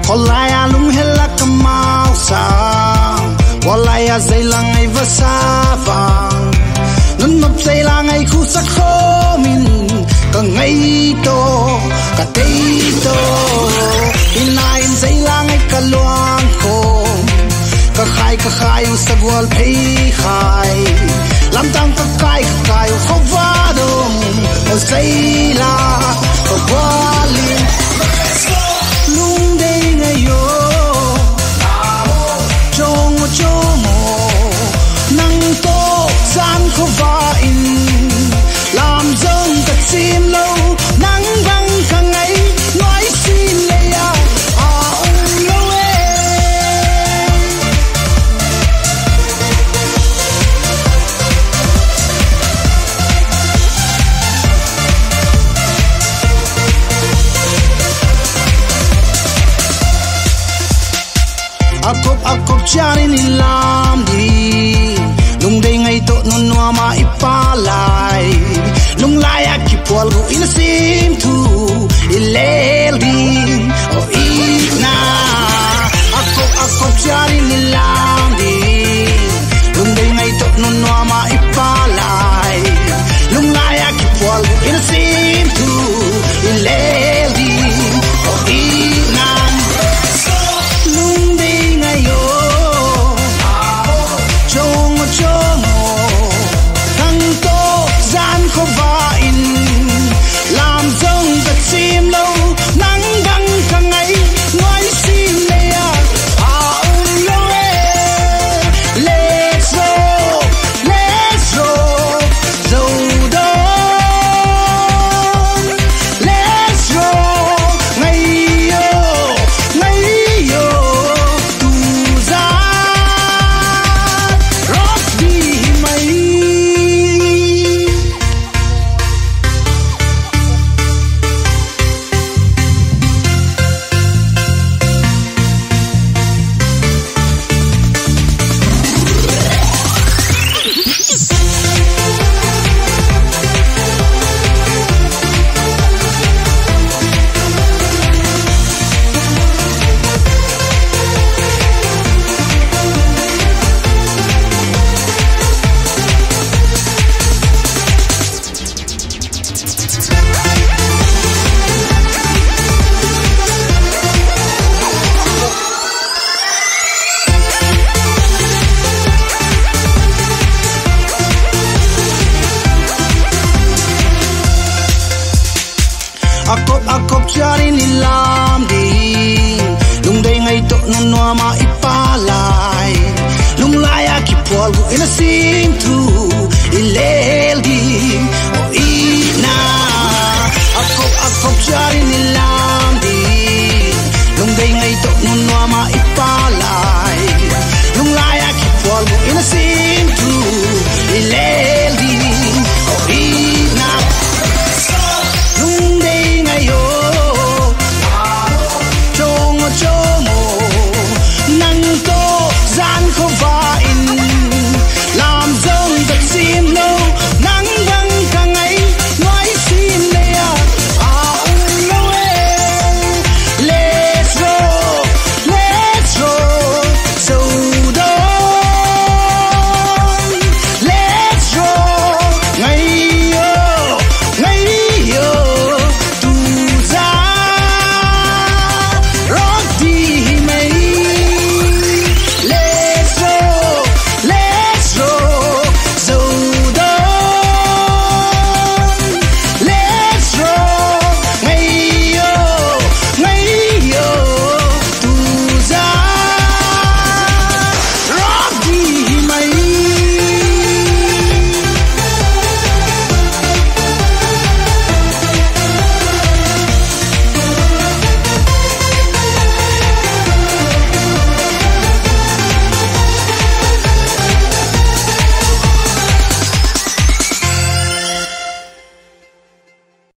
Kolaya lung hela kamau sang Walaya zailang ay vasavang Nunop zailang ay kusak homin Kangay to, katay to Inain zailang ay kaluang ko Kakay usagwal pay khay Lamtang kakay Kovadong O zaila Kawalin Nang to san ko vain lam dong ka chim lo nang bang ka ngai nói xin le ya a ong lo akop chari ni lam di lung dei ngai to non noa ma ipalai lung lai akipol gu in sim tu ilel ding o ina akop chari ni lam di lung dei ngai to non noa ma ipalai lung lai akipol gu in sim tu ilel ding o ina akop chari ni lam